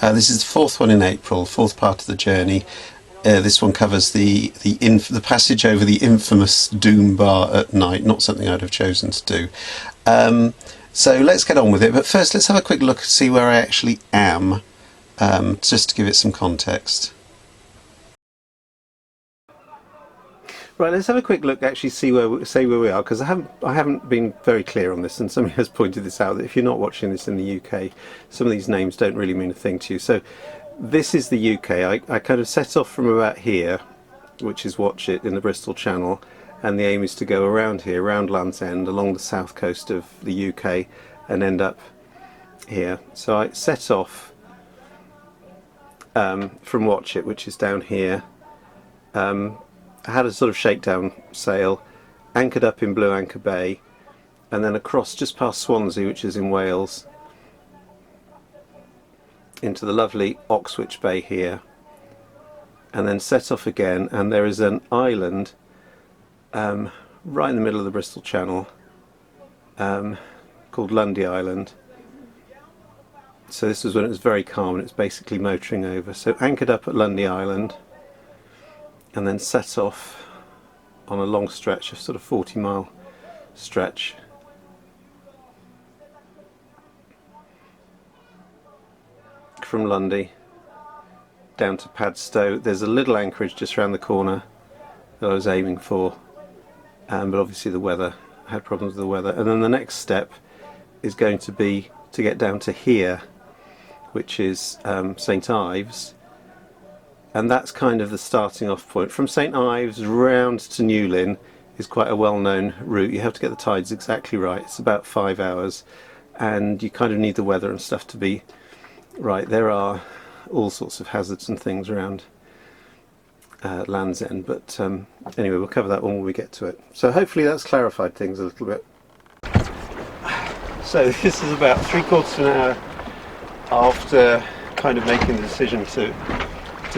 This is the fourth one in April, fourth part of the journey. This one covers the passage over the infamous Doom Bar at night, not something I'd have chosen to do. So let's get on with it, but first let's have a quick look and see where I actually am, just to give it some context. Right, let's have a quick look, actually see where we are, because I haven't been very clear on this, and somebody has pointed this out, that if you're not watching this in the UK, some of these names don't really mean a thing to you. So this is the UK. I kind of set off from about here, which is Watchet in the Bristol Channel, and the aim is to go around here, around Land's End, along the south coast of the UK, and end up here. So I set off from Watchet, which is down here. I had a sort of shakedown sail, anchored up in Blue Anchor Bay, and then across just past Swansea, which is in Wales, into the lovely Oxwich Bay here, and then set off again. And there is an island right in the middle of the Bristol Channel called Lundy Island. So this was when it was very calm and it's basically motoring over. So anchored up at Lundy Island, and then set off on a long stretch, a sort of 40-mile stretch, from Lundy down to Padstow. There's a little anchorage just around the corner that I was aiming for, but obviously the weather, I had problems with the weather. And then the next step is going to be to get down to here, which is St Ives. And that's kind of the starting off point. From St Ives round to Newlyn is quite a well-known route. You have to get the tides exactly right. It's about 5 hours, and you kind of need the weather and stuff to be right. There are all sorts of hazards and things around Land's End, but anyway, we'll cover that one when we get to it. So hopefully that's clarified things a little bit. So this is about 3/4 of an hour after kind of making the decision to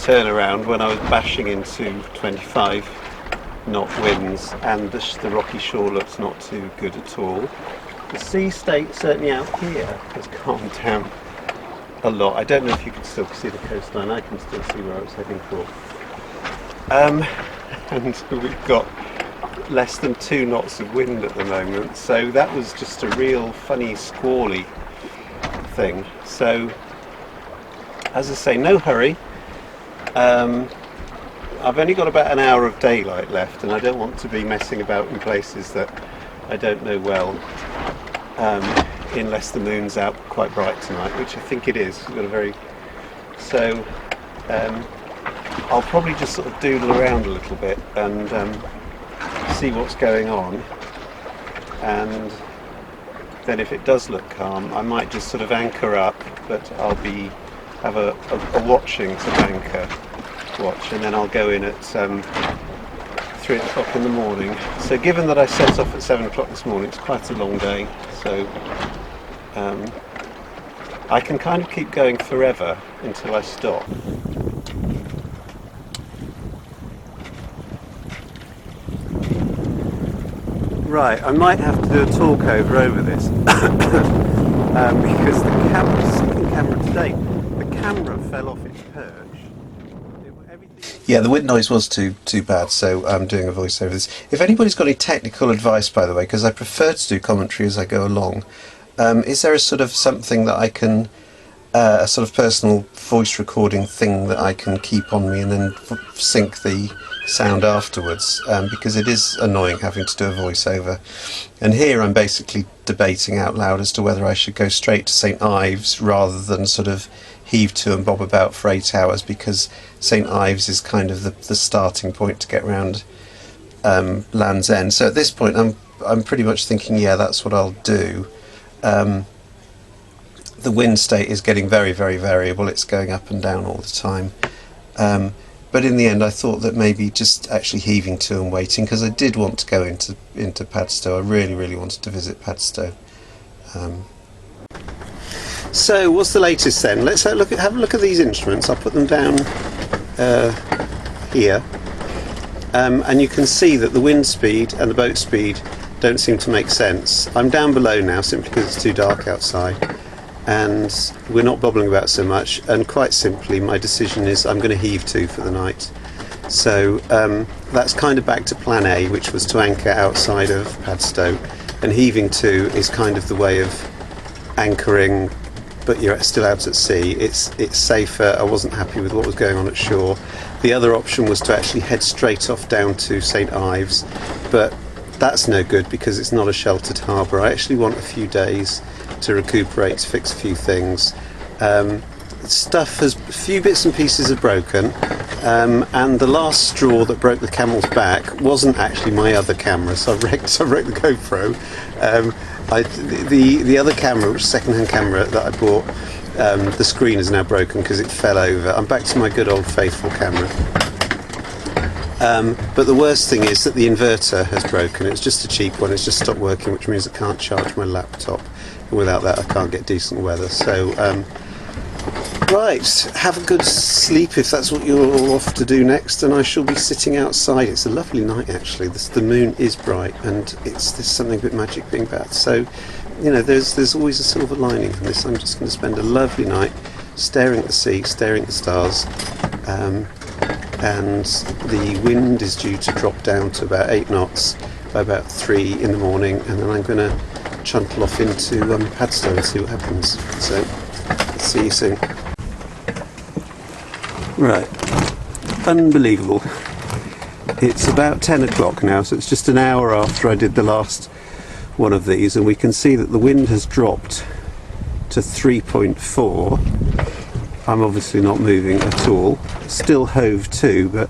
turn around, when I was bashing into 25 knot winds, and the rocky shore looks not too good at all. The sea state certainly out here has calmed down a lot. I don't know if you can still see the coastline. I can still see where I was heading for. And we've got less than 2 knots of wind at the moment, so that was just a real funny squally thing. So as I say, no hurry. I've only got about an hour of daylight left, and I don't want to be messing about in places that I don't know well, unless the moon's out quite bright tonight, which I think it is. We've got a very... So I'll probably just sort of doodle around a little bit and see what's going on, and then if it does look calm, I might just sort of anchor up, but I'll have a watching to anchor watch, and then I'll go in at 3 o'clock in the morning. So given that I set off at 7 o'clock this morning, it's quite a long day, so I can kind of keep going forever until I stop. Right, I might have to do a talk over this because the camera today, the camera fell off its perch. Yeah, the wind noise was too bad, so I'm doing a voice over this. If anybody's got any technical advice, by the way, because I prefer to do commentary as I go along, is there a sort of something that I can, a sort of personal voice recording thing that I can keep on me and then sync the sound afterwards, because it is annoying having to do a voiceover. And here I'm basically debating out loud as to whether I should go straight to St Ives rather than sort of heave to and bob about for 8 hours, because St Ives is kind of the starting point to get round Land's End. So at this point I'm pretty much thinking, yeah, that's what I'll do. The wind state is getting very, very variable. It's going up and down all the time. But in the end I thought that maybe just actually heaving to and waiting, because I did want to go into Padstow. I really, really wanted to visit Padstow. So what's the latest then? Let's have a look at these instruments. I'll put them down here, and you can see that the wind speed and the boat speed don't seem to make sense. I'm down below now simply because it's too dark outside, and we're not bobbling about so much, and quite simply my decision is I'm going to heave to for the night. So that's kind of back to plan A, which was to anchor outside of Padstow, and heaving to is kind of the way of anchoring but you're still out at sea. It's safer. I wasn't happy with what was going on at shore. The other option was to actually head straight off down to St Ives, but that's no good because it's not a sheltered harbour. I actually want a few days to recuperate, to fix a few things. Stuff has, a few bits and pieces are broken, and the last straw that broke the camel's back wasn't actually my other camera, so I've wrecked the GoPro. The other camera, which is a second-hand camera that I bought, the screen is now broken because it fell over. I'm back to my good old faithful camera. But the worst thing is that the inverter has broken. It's just a cheap one, it's just stopped working, which means I can't charge my laptop, and without that I can't get decent weather. So right, have a good sleep if that's what you're all off to do next, and I shall be sitting outside. It's a lovely night actually. The moon is bright, and there's something a bit magic being about. So, you know, there's always a silver lining in this. I'm just going to spend a lovely night staring at the sea, staring at the stars, and the wind is due to drop down to about 8 knots by about 3 in the morning, and then I'm going to chuntle off into Padstow and see what happens. So, see you soon. Right, unbelievable. It's about 10 o'clock now, so it's just an hour after I did the last one of these, and we can see that the wind has dropped to 3.4. I'm obviously not moving at all. Still hove to, but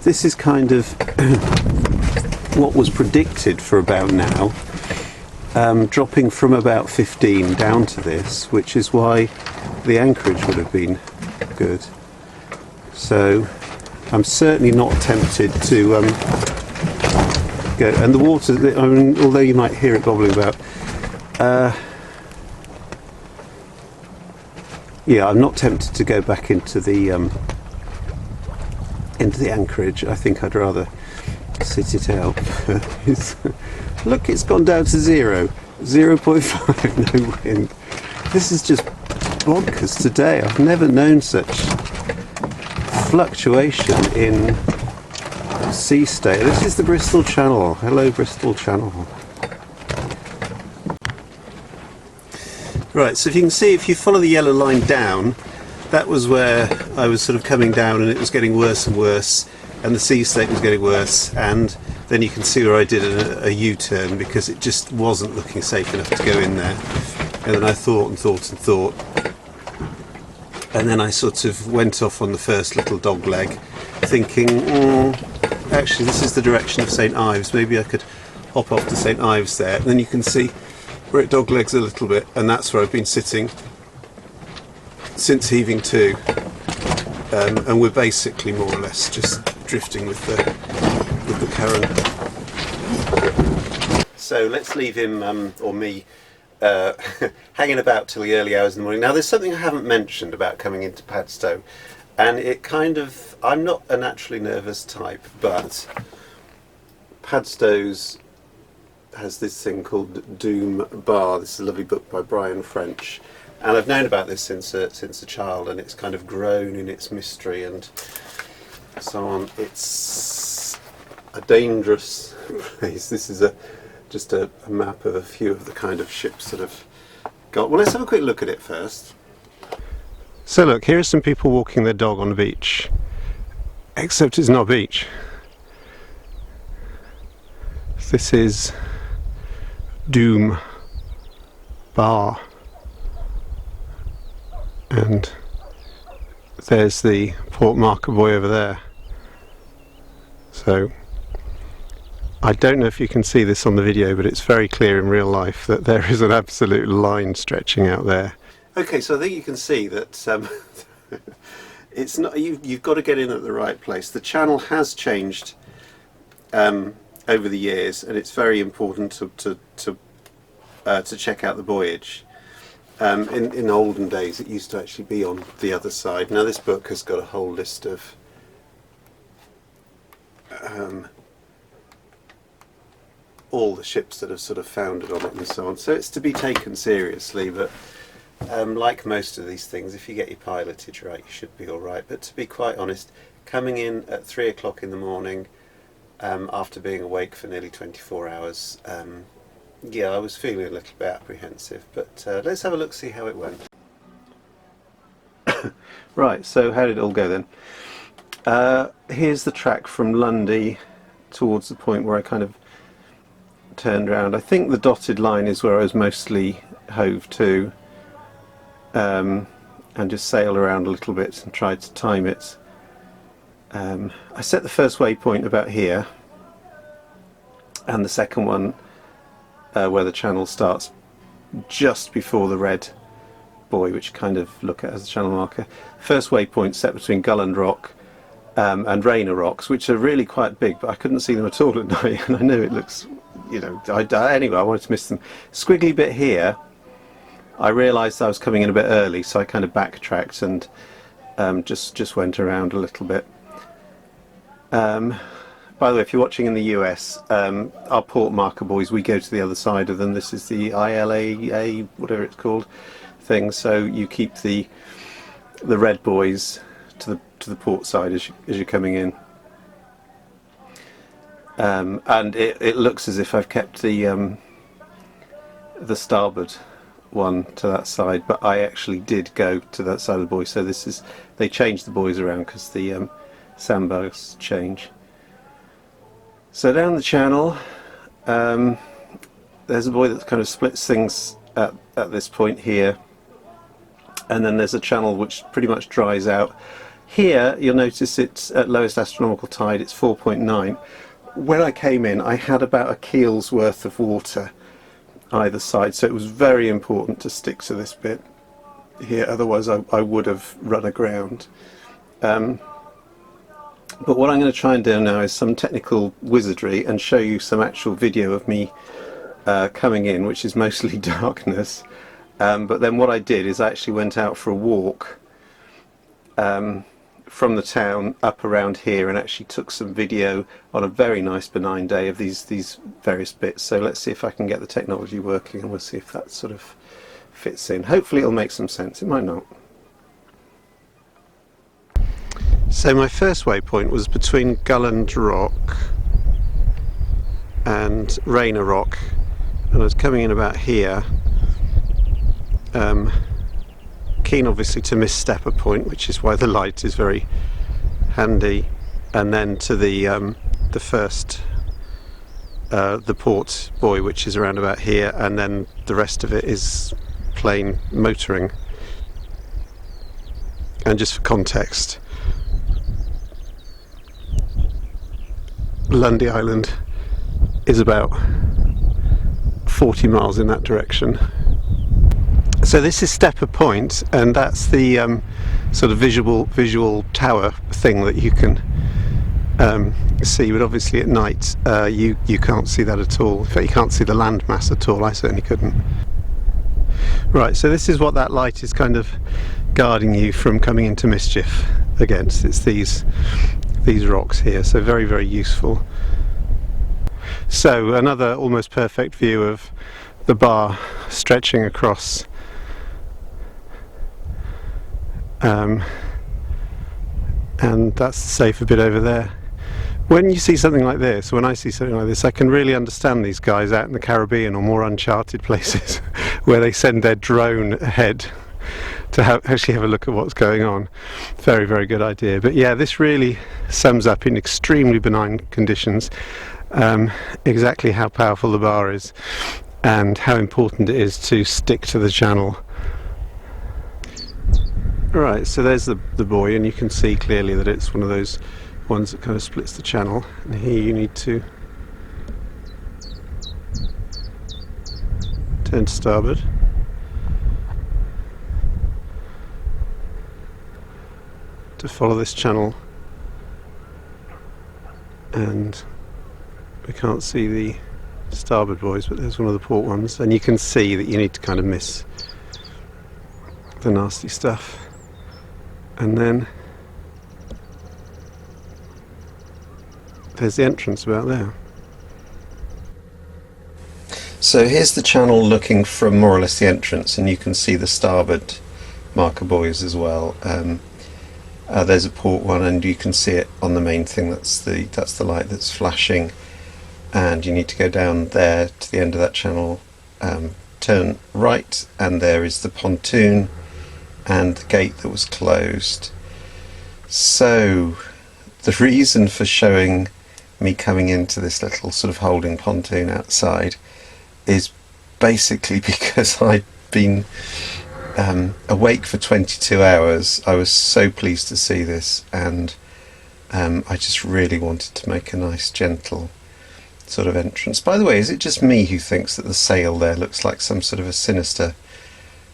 this is kind of what was predicted for about now. Dropping from about 15 down to this, which is why the anchorage would have been good. So I'm certainly not tempted to go, and the water, I mean, although you might hear it bobbling about, yeah, I'm not tempted to go back into the anchorage. I think I'd rather sit it out. Look, it's gone down to 0.5, no wind. This is just bonkers today. I've never known such fluctuation in sea state. This is the Bristol Channel. Hello, Bristol Channel. Right, so if you can see, if you follow the yellow line down, that was where I was sort of coming down, and it was getting worse and worse, and the sea state was getting worse, and then you can see where I did a U-turn because it just wasn't looking safe enough to go in there. And then I thought and thought and thought, and then I sort of went off on the first little dog leg, thinking, actually this is the direction of St Ives, maybe I could hop off to St Ives there. And then you can see where it dog legs a little bit, and that's where I've been sitting since heaving to, and we're basically more or less just drifting with the current. So let's leave him, or me, hanging about till the early hours in the morning. Now there's something I haven't mentioned about coming into Padstow, and it kind of, I'm not a naturally nervous type, but Padstow's has this thing called Doom Bar. This is a lovely book by Brian French, and I've known about this since a child, and it's kind of grown in its mystery and so on. It's a dangerous place. This is just a map of a few of the kind of ships that have got. Well, let's have a quick look at it first. So look, here are some people walking their dog on the beach, except it's not a beach. This is Doom Bar, and there's the Port Marker buoy over there. So I don't know if you can see this on the video, but it's very clear in real life that there is an absolute line stretching out there. Okay, so I think you can see that it's not, you've got to get in at the right place. The channel has changed over the years, and it's very important to check out the buoyage. In olden days it used to actually be on the other side. Now this book has got a whole list of all the ships that have sort of foundered on it and so on. So it's to be taken seriously, but like most of these things, if you get your pilotage right, you should be all right. But to be quite honest, coming in at 3 o'clock in the morning, after being awake for nearly 24 hours, yeah, I was feeling a little bit apprehensive. But let's have a look, see how it went. Right, so how did it all go then? Here's the track from Lundy towards the point where I kind of turned around. I think the dotted line is where I was mostly hove to, and just sailed around a little bit and tried to time it. I set the first waypoint about here, and the second one where the channel starts just before the red buoy, which you kind of look at as a channel marker. First waypoint set between Gulland Rock and Rainer Rocks, which are really quite big, but I couldn't see them at all at night, and I know it looks, you know, anyway, I wanted to miss them. Squiggly bit here, I realised I was coming in a bit early, so I kind of backtracked and just went around a little bit. By the way, if you're watching in the US, our port marker buoys, we go to the other side of them. This is the ILAA, whatever it's called, thing. So you keep the red buoys to the port side as you're coming in. And it looks as if I've kept the starboard one to that side, but I actually did go to that side of the buoy. So this is, they changed the buoys around because the sandbars change. So down the channel, there's a buoy that kind of splits things at this point here, and then there's a channel which pretty much dries out. Here you'll notice it's at lowest astronomical tide, it's 4.9. When I came in, I had about a keel's worth of water either side, so it was very important to stick to this bit here, otherwise I would have run aground. But what I'm going to try and do now is some technical wizardry and show you some actual video of me coming in, which is mostly darkness. But then what I did is I actually went out for a walk from the town up around here and actually took some video on a very nice benign day of these various bits. So let's see if I can get the technology working, and we'll see if that sort of fits in. Hopefully it'll make some sense, it might not. So my first waypoint was between Gulland Rock and Rainer Rock, and I was coming in about here, keen obviously to misstep a point, which is why the light is very handy, and then to the first the port buoy, which is around about here, and then the rest of it is plain motoring. And just for context, Lundy Island is about 40 miles in that direction. So this is Stepper Point, and that's the sort of visual tower thing that you can see, but obviously at night you can't see that at all. In fact, you can't see the landmass at all. I certainly couldn't. Right, so this is what that light is kind of guarding you from coming into mischief against. It's these rocks here, so very, very useful. So another almost perfect view of the bar stretching across, and that's the safer bit over there. When you see something like this, when I see something like this, I can really understand these guys out in the Caribbean or more uncharted places where they send their drone ahead to actually have a look at what's going on. Very, very good idea. But yeah, this really sums up in extremely benign conditions exactly how powerful the bar is and how important it is to stick to the channel. Right, so there's the buoy, and you can see clearly that it's one of those ones that kind of splits the channel, and here you need to turn to starboard. To follow this channel, and we can't see the starboard buoys, but there's one of the port ones, and you can see that you need to kind of miss the nasty stuff, and then there's the entrance about there. So here's the channel looking from more or less the entrance, and you can see the starboard marker buoys as well. There's a port one, and you can see it on the main thing. That's the light that's flashing, and you need to go down there to the end of that channel, turn right, and there is the pontoon and the gate that was closed. So the reason for showing me coming into this little sort of holding pontoon outside is basically because I'd been awake for 22 hours. I was so pleased to see this, and I just really wanted to make a nice gentle sort of entrance. By the way, is it just me who thinks that the sail there looks like some sort of a sinister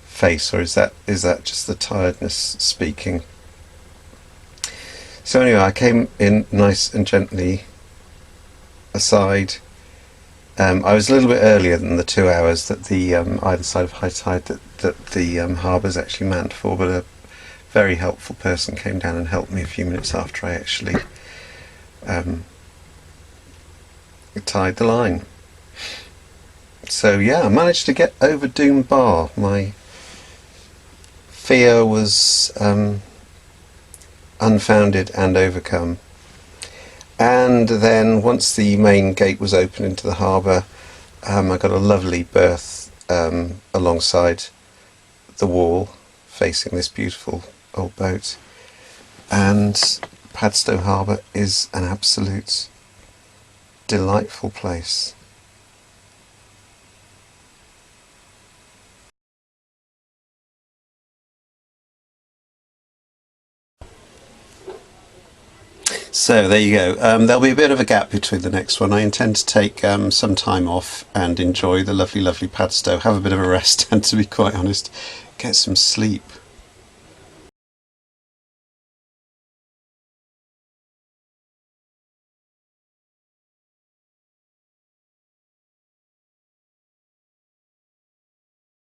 face, or is that just the tiredness speaking? So anyway, I came in nice and gently aside. I was a little bit earlier than the 2 hours that the either side of high tide that the harbour's actually manned for, but a very helpful person came down and helped me a few minutes after I actually tied the line. So yeah, I managed to get over Doom Bar. My fear was unfounded and overcome. And then once the main gate was open into the harbour, I got a lovely berth alongside the wall facing this beautiful old boat, and Padstow Harbour is an absolute delightful place. So there you go. There'll be a bit of a gap between the next one. I intend to take some time off and enjoy the lovely, lovely Padstow, have a bit of a rest, and to be quite honest, get some sleep.